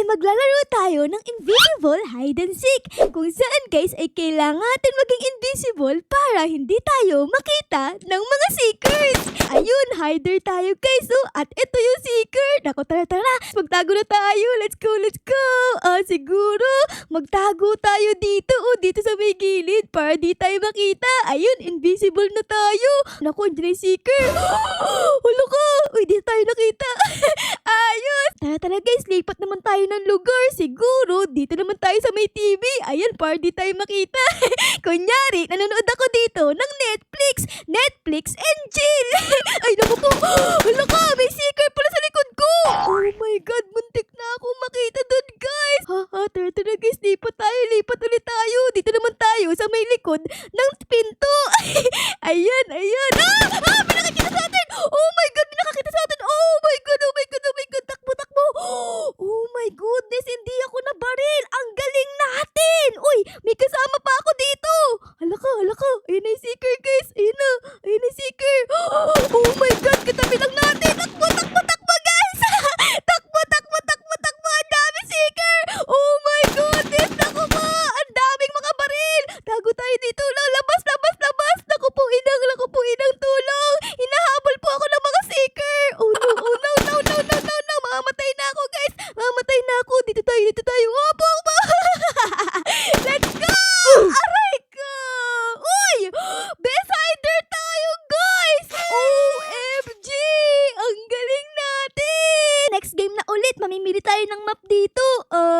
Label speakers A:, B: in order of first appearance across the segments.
A: maglalaro tayo ng invisible hide and seek. Kung saan guys ay kailangan natin maging invisible para hindi tayo makita ng mga seekers. Ayun, hider tayo guys. Oh, at ito yung seeker. Naku, tara. Magtago na tayo. Let's go. Siguro magtago tayo dito. Oh, dito sa may gilid para di tayo makita. Ayun, invisible na tayo. Naku, andyan na yung seeker. Hulo ko. Uy, dito tayo nakita. Ayun. Tara guys, lipat naman tayo ng lugar. Siguro, dito naman tayo sa may TV. Ayun, para di tayo makita. Kunyari, nanonood ako dito ng Netflix and chill. Ay, naku po. Wala ka, may seeker pala sa likod ko. Oh my God, muntik na akong makita doon, guys. Tara guys, lipat ulit tayo. Dito naman tayo sa may likod ng pinto. Ayan. May nakakita sa atin. Oh my God, may nakakita sa atin. Oh my God. Takbo. Oh my goodness, hindi ako nabaril. Ang galing natin. Uy, may kasama pa ako dito. Hala ka. Ayun na yung seeker, guys. Ayun na yung seeker. Oh my God, katabi lang natin. Takbo, guys. Takbo. Ang dami seeker. Oh my goodness. Naku po, ang daming mga baril. Tago tayo dito lang. Labas. Naku po, inang tulong. Hinahabol po ako ng mga seeker. Oh no. Mamamatay na ako, guys. Dito tayo. Opo. Let's go. Aray ko. Uy, best hider tayo, guys. OMG. Ang galing natin. Next game na ulit. Mamimili tayo ng map dito.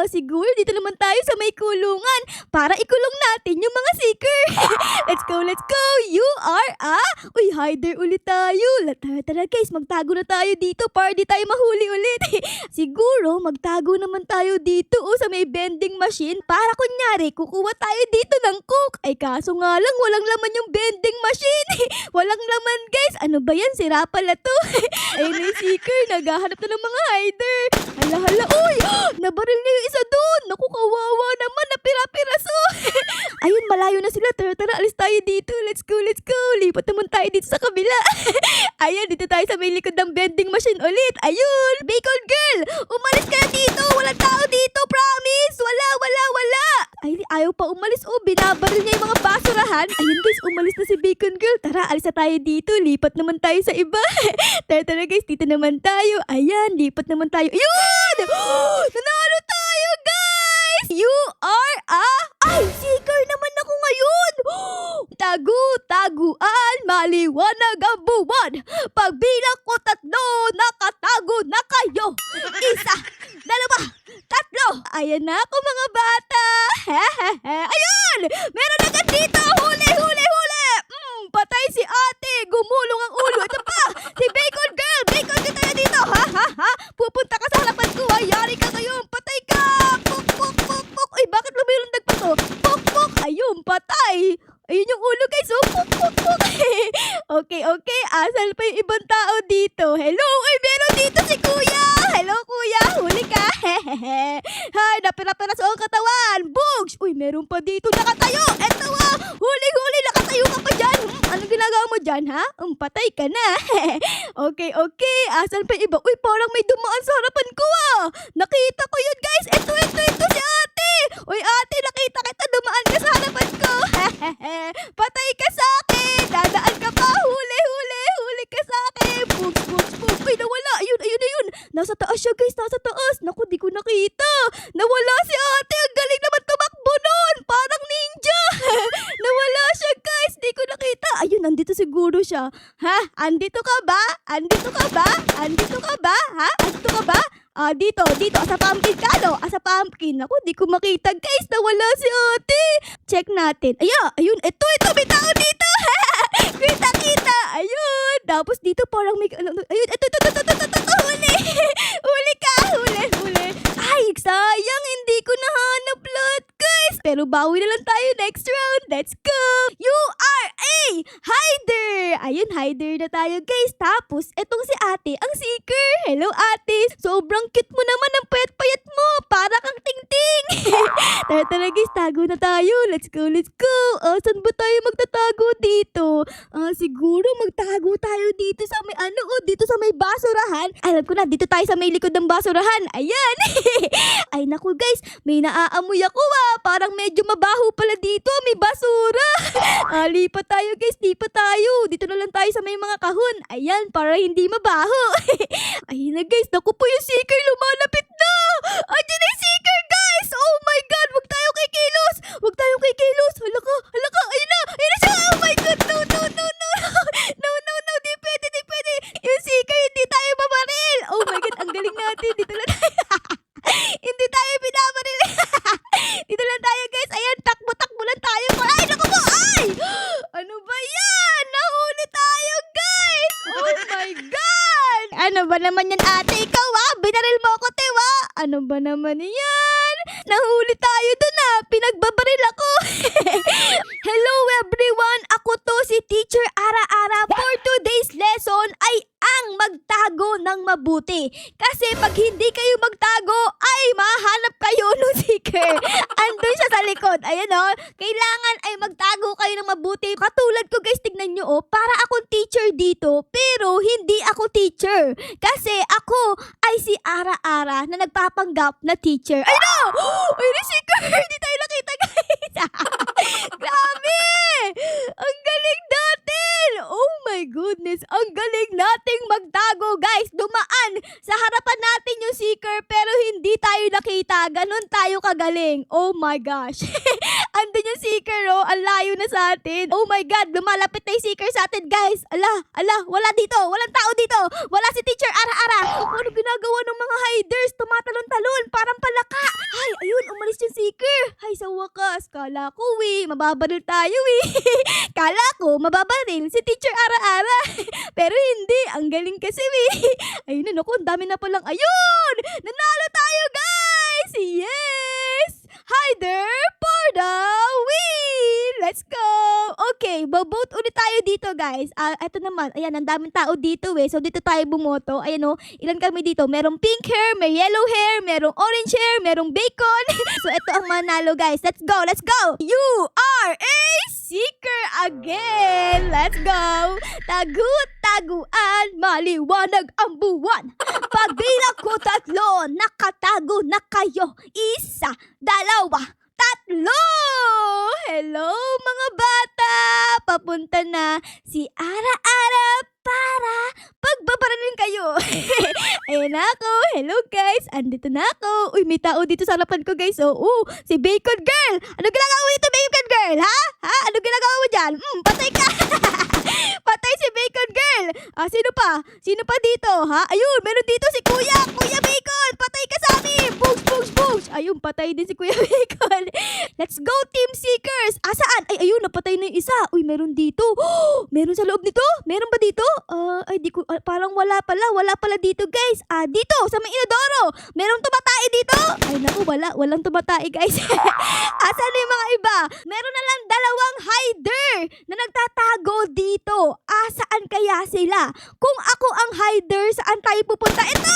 A: Siguro dito naman tayo sa may kulungan para ikulong natin yung mga seeker. Let's go. You are Uy, hider ulit tayo. Tara guys, magtago na tayo dito para di tayo mahuli ulit. Siguro, magtago naman tayo dito sa may vending machine para kunyari, kukuha tayo dito ng coke. Ay kaso nga lang, walang laman yung vending machine. Walang laman guys. Ano ba yan? Sira pala to. Ayun na yung seeker, naghahanap na ng mga hider. Hala. Uy, nabaril niya yung isa doon. Naku, kawawa naman, napira-piraso. Ayun, malayo na sila. Tara, alis tayo dito. Let's go. Lipat naman tayo dito sa kabila. Ayun, dito tayo sa may likod ng vending machine ulit. Ayun, Bacon Girl, umalis ka na dito. Walang tao dito, promise. Wala. Ay, ayaw pa umalis. Oh, binabaril niya yung mga basurahan. Ayun guys, umalis na si Bacon Girl. Tara, alis na tayo dito. Lipat naman tayo sa iba. Tara guys, dito naman tayo. Ayan, lipat naman tayo. Ayun! Nanalo tayo, guys! You are Ay, seeker naman ako ngayon! Taguan, maliwanag ang buwan. Pagbilang ko 3, nakatago na kayo. 1, 2, 3. Ayan na ako mga bata. Ayun! Meron agad dito. Huli. Patay si ate. Gumulong ang ulo. Ito pa. Si Bacon Girl tayo dito. Ha? Pupunta ka sa harapan ko. Yari ka ngayon. Patay ka. Puk. Uy, bakit lumilundag pa to? Puk. Ayun, patay. Ayun yung ulo guys. Oh, puk. Okay. Asal pa yung ibang tao dito. Hello. Uy, meron dito si kuya. Hello kuya. Huli ka. Hay, napira-piraso ang katawan. Bugs. Uy, meron pa dito nakatayo. Eto huli. Nakatayo ka pa dyan. Anong ginagawa mo dyan, ha? Patay ka na. Okay. Asan pa yung iba? Uy, parang may dumaan sa harapan ko Nakita ko yun guys. Ito si ate. Uy ate, nakita kita. Dumaan ka sa harapan ko. Patay ka sa akin. Dadaan ka pa. Huli ka sa akin. Bugs. Uy, nawala. Ayun. Nasa taas siya guys. Naku, di ko nakita. Nawala si ate. Ang galing naman tumakbo nun. Parang ninja. Nawala siya guys. Di ko nakita. Ayun, nandito siguro siya. Ha? Andito ka ba? Ha? Andito ka ba? Dito. Asa pumpkin. Ako, di ko makita guys. Nawala si ate. Check natin. Ayun. Ito. May tao dito. Kita. Ayun. Tapos dito parang may... Ayun. Ito. Huli ka. Ay, sayang. Hindi ko nahanap lahat guys. Pero bawi na lang tayo next round. Let's go. You are Okay, hider! Ayun, hider na tayo guys. Tapos, etong si ate, ang seeker. Hello ate, sobrang cute mo naman ang payat-payat mo. Para kang ting-ting. Tara guys, tago na tayo. Let's go, let's go. Saan ba tayo magtatago dito? Siguro magtago tayo dito sa may dito sa may basurahan. Alam ko na, dito tayo sa may likod ng basurahan. Ayan. Ay naku guys, may naaamoy ako Parang medyo mabaho pala dito, may basura. Lipat tayo guys, lipat tayo. Dito na lang tayo sa may mga kahon. Ayan, para hindi mabaho. Ayun na guys, naku po yung seeker lumalapit na. Ayan na yung seeker guys. Oh my god, wag tayo kikilos. Wag tayo kikilos. Halaka, ayun na siya. Oh my god, no. No, di pwede. Yung seeker, hindi tayo mabaril. Oh my god, ang galing natin. Dito lang tayo. Hindi tayo binabaril. Dito lang tayo guys. Ayan, takbo lang tayo. Ay, naku po. Ay! Ano ba yan? Nahuli tayo guys. Oh my god. Ano ba naman yan ate? Ikaw binaril mo ako tewa. Ano ba naman yan? Nahuli tayo dun pinagbabaril ako. Hello everyone. Ako to si Teacher Ara-Ara. For today's lesson ay ang magtago ng mabuti. Kasi pag hindi kayo magtago, ay mahanap kayo ng seeker. Andun siya sa likod. Ayan kailangan ay magtago kayo ng mabuti. Katulad ko guys, tignan nyo para akong teacher dito, pero hindi ako teacher. Kasi ako ay si Ara-Ara na nagpapanggap na teacher. Ay no! Ay na seeker! Hindi tayo nakita guys. Grabe! Ang galing natin! Oh my goodness! Ang galing nating magtago guys! Dumaan sa harapan natin yung seeker pero hindi tayo nakita. Ganon tayo kagaling. Oh my gosh! Andun yung seeker ang layo na sa atin. Oh my god! Lumalapit na yung seeker sa atin guys! Ala! Wala dito! Walang tao dito! Wala si Teacher Ara-Ara! Ano ginagawa ng mga hiders? Tumatalon-talon! Parang palaka! Ay! Ayun! Umalis yung seeker! Ay! Sa wakas! Kala ko mababaril tayo Kala ko mababaril si Teacher Ara-Ara. Pero hindi. Ang galing kasi Ayun na naku, ang dami na palang. Ayun! Nanalo tayo guys! Yes! Hider for the win! Let's go! Okay, babote ulit tayo dito guys. Eto naman, ayan, ang daming tao dito So dito tayo bumoto. Ayan ilan kami dito? Merong pink hair, may yellow hair, merong orange hair, merong bacon. So ito ang manalo guys. Let's go! Let's go! You are a seeker again! Let's go! Tagu-taguan, maliwanag ang buwan. Pagbilang ko 3, nakatago na kayo. 1, 2, 3! Hello mga bata! Papunta na si Ara-Ara para pagbabaralin kayo. Ayan na ako. Hello guys. Andito na ako. Uy, may tao dito sa harapan ko guys. Si Bacon Girl. Ano ginagawa mo dito, Bacon Girl? Ha? Ano ginagawa mo dyan? Patay ka. Patay si Bacon Girl. Sino pa? Sino pa dito? Ha? Ayun, meron dito si Kuya. Kuya Bacon. Patay ka sa amin. Bugs. Ayun, patay din si Kuya Bacon. Let's go, Team Seekers. Saan? Ay, ayun, napatay na yung isa. Uy, meron dito. Meron sa loob nito? Meron ba dito? Parang wala pala dito guys. Dito, sa may inodoro. Merong tumatay dito? Ay naku, walang tumatay guys. Asan na yung mga iba? Meron na lang 2 hider na nagtatago dito. Saan kaya sila? Kung ako ang hider, saan tayo pupunta? Ito!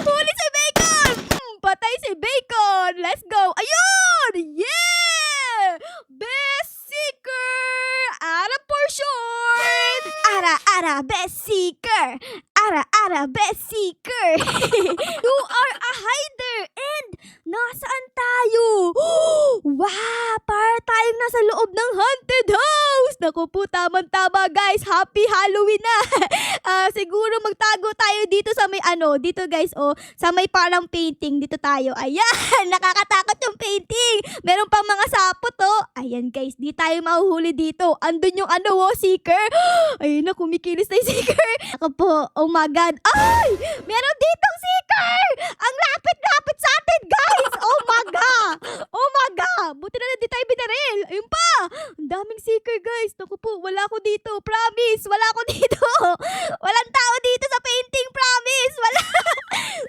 A: Huli si Bacon! Patay si Bacon! Let's go! Ayun! Yeah! Best seeker! Ara for short! Ara-Ara best seeker! Ara-Ara best seeker! You are a hider! And nasaan tayo? Wow! Para tayong nasa loob ng haunted house! Naku po, tama guys! Happy Halloween na! Siguro magtago tayo dito sa may dito guys, sa may parang painting. Dito tayo. Ayan! Nakakatakot yung painting! Meron pang mga sapot Ayan guys, di tayo mahuhuli dito. Andun yung seeker. Ayun na, kumikilis na yung seeker. Ako po, oh my god. Ay! Meron ditong seeker! Ang lapit-lapit sa atin guys! Oh my god! Oh my god! Buti na di tayo binaril. Ayun pa! Ang daming seeker guys. Naku po, wala ako dito. Promise, wala ako dito. Walang tao dito sa painting. Promise, wala.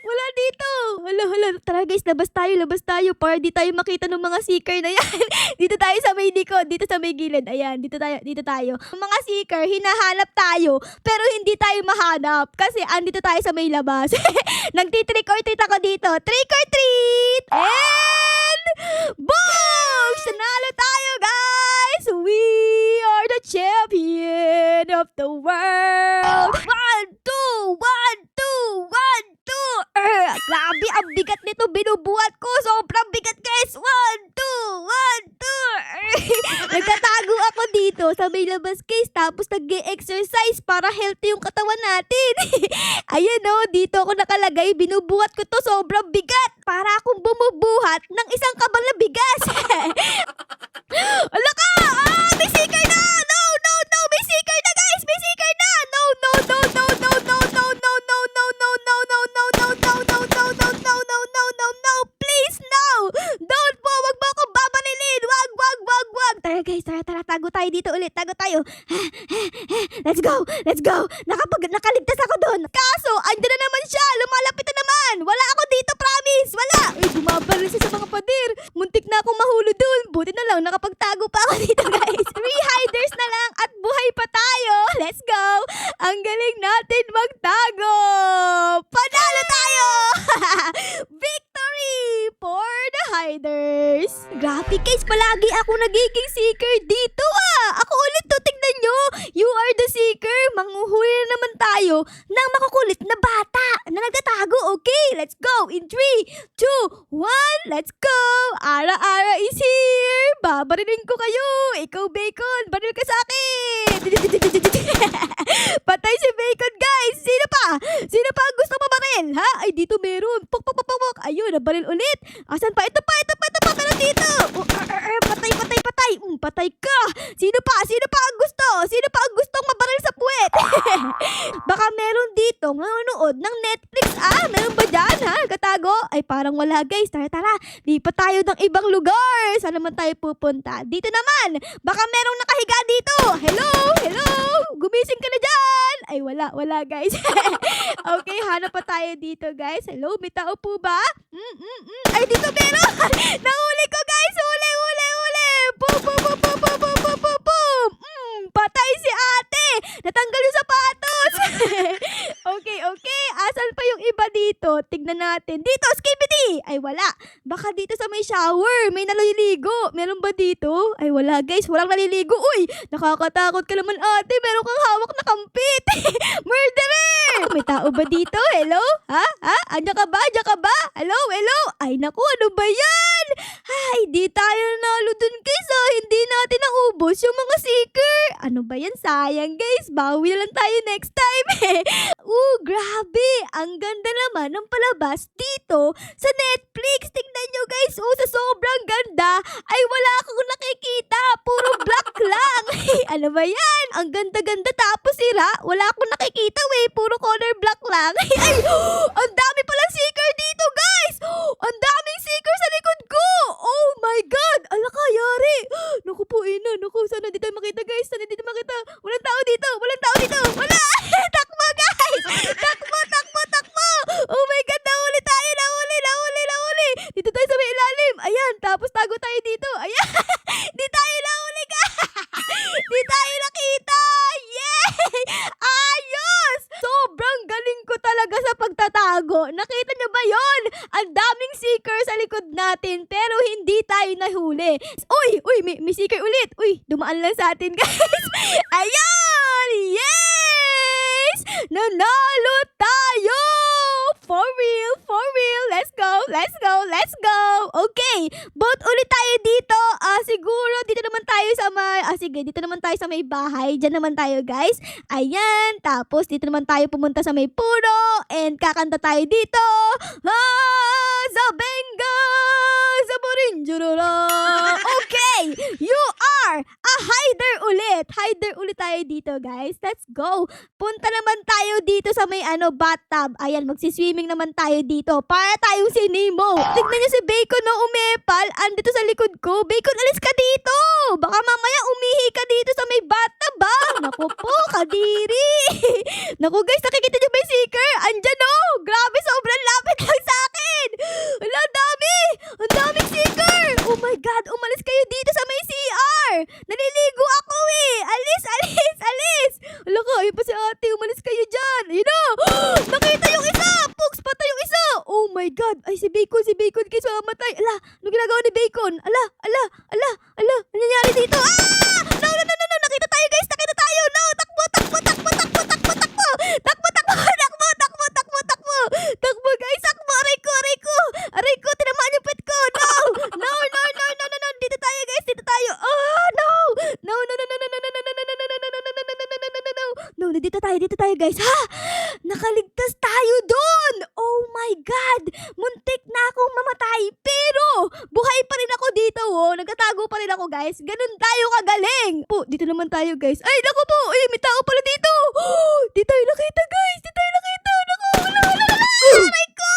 A: Wala dito. Hala, Tara guys, labas tayo para di tayo makita ng mga seeker na yan. Dito tayo sa may likod, dito sa may gilid. Ayan, dito tayo. Mga seeker, hinahanap tayo, pero hindi tayo mahanap kasi andito tayo sa may labas. Nagti-trick or treat ako dito. Trick or treat! And boom! Nanalo tayo guys! We are the champion of the world! 1, 2! Grabe, ang bigat nito. Binubuhat ko. Sobrang bigat guys. 1, 2! Nagtatago ako dito sa may labas guys. Tapos nag-exercise para healthy yung katawan natin. Ayan o, dito ako nakalagay. Binubuhat ko to. Sobrang bigat. Para akong bumubuhat ng isang kabang na bigas. Ala ka! May seeker na! No! May seeker na guys! May seeker na! No! Please, no! Don't po! Wag mo akong babalilin! Wag! Tara guys, tara. Tago tayo dito ulit. Tago tayo. Let's go! Nakaligtas ako doon. Kaso, andyan na naman siya. Lumalapit na naman. Wala ako dito, promise. Wala. Bumabaril siya sa mga pader. Muntik na akong mahulog doon. Buti na lang, nakapagtago pa ako dito guys. 3 hiders na lang at buhay pa tayo. Let's go. Ang galing natin magtago. Panalo tayo. Victory for the hiders. Grabe guys, palagi ako nagiging seeker dito Ako ulit to, tignan nyo. You are the seeker. Manghuhuli na naman tayo ng makukulit na bata na nagtatago. Okay, let's go. In 3, 2, 1, let's go. Ara is here. Babarilin ko kayo. Ikaw, Bacon, baril ka sa akin. Patay si Bacon, guys. Sino pa ang gusto mabaril? Ha? Ay, dito meron. Pok. Ayun, nabaril ulit. Asan pa? Ito pa. Tara dito. Patay. Patay ka. Sino pa ang gusto? Sino pa ang gustong mabaril sa puwet? Baka meron dito nanonood ng Netflix. Meron ba dyan, ha? Katago? Ay, parang wala, guys. Tara. Lipat tayo ng ibang lugar. Saan naman tayo pupunta? Dito naman. Baka merong nakahiga dito. Hello? Gumising ka na dyan. Ay, wala, guys. Okay, hanap pa tayo dito, guys. Hello, may tao po ba? Ay, dito meron. Nahuli ko, guys. Huli. Boom. Patay si ate. Natanggal yung sapatos. Okay. Asan pa yung iba dito? Tignan natin. Dito, skibidi. Ay, wala. Baka dito sa may shower. May naliligo. Meron ba dito? Ay, wala, guys. Walang naliligo. Uy, nakakatakot ka naman, ate. Meron kang hawak na kampit. Murderer! May tao ba dito? Hello? Ha? Andiyan ka ba? Hello? Ay, naku, ano ba yan? Ay, di tayo nanalo dun, guys. Hindi natin naubos yung mga seeker. Ano ba yan? Sayang, guys. Bawi na lang tayo next time. Grabe. Ang ganda naman ng palabas dito sa Netflix. Tingnan nyo, guys. Sa sobrang ganda ay wala akong nakikita. Puro black lang. Ano ba yan? Ang ganda-ganda tapos sira. Wala akong nakikita, puro color black lang. Ay, ang dami palang seeker dito, guys. Ang daming seeker sa likod ko. Oh my God. Ala ka, yari. Naku po, ina. Sana di tayo makita, guys. Walang tao dito. Wala. Takbo, guys. Takbo. Oh my God, nahuli tayo. Nahuli. Dito tayo sa may ilalim. Ayan, tapos tago tayo dito. Ayan. Di tayo nahuli, guys. Di tayo nakita. Yay! Ayos! Sobrang galing ko talaga sa pagtatago. Nakita nyo ba yon? Ang daming seeker sa likod natin pero hindi tayo nahuli. Uy, may seeker ulit. Uy, dumaan lang sa atin, guys. Ayun! Yes! Nanalo tayo! For real. Let's go. Okay, boat ulit tayo dito. Siguro dito naman tayo sa dito naman tayo sa may bahay. Diyan naman tayo, guys. Ayan, tapos dito naman tayo pumunta sa may puno and kakanta tayo dito. Zabenga! Zaborinjurura! Okay, you are a hider ulit. Hider ulit tayo dito, guys. Let's go. Punta naman tayo dito sa may bathtub. Ayan, magsiswimming naman tayo dito. Para tayong si Nemo. Tignan niyo si Bacon na umepal. Andito sa likod ko. Bacon, alis ka dito. Baka mamaya umihi ka dito sa may bathtub, ba? Naku po, kadiri. Naku, guys, nakikita niyo ba yung seeker? Andyan, Grabe, sobrang lapit lang sa akin. my God. Ay, si Bacon guys, mamamatay. Ala, ano ginagawa ni Bacon? Ala, ano nangyari dito? Ah! No, nakita tayo guys, nakita tayo. No, takbo. Takbo guys, takbo. Aray ko, tinamaan yung pet ko. No, dito tayo guys, dito tayo. Oh, no. No, dito tayo guys. Ha? Nakaligtas tayo doon. Oh my God. Muntik na akong mamatay. Pero, buhay pa rin ako dito. Oh. Nagtatago pa rin ako guys. Ganun tayo kagaling. Po, dito naman tayo guys. Ay, naku po. Ay, may tao pala dito. Oh, di tayo nakita guys. Naku, wala. Aray ko.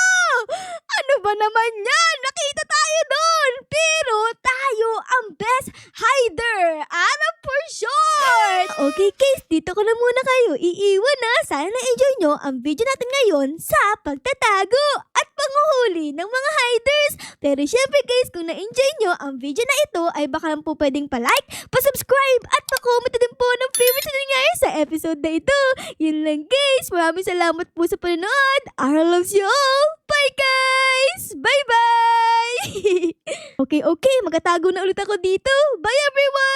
A: Ano ba naman yan? Nakita tayo doon. Pero, tayo ang best hider. Arap for short. Okay guys, dito ko na muna kayo iiwan na. Sana na-enjoy nyo ang video natin ngayon sa pagtatago at panguhuli ng mga hiders. Pero syempre guys, kung na-enjoy nyo ang video na ito, ay baka lang po pwedeng pa-like, pa-subscribe, at pa-comment din po ng favorite na nangyari sa episode na ito. Yun lang guys, maraming salamat po sa panonood. I love you all. Bye guys! Bye-bye! Okay, magtatago na ulit ako dito. Bye everyone!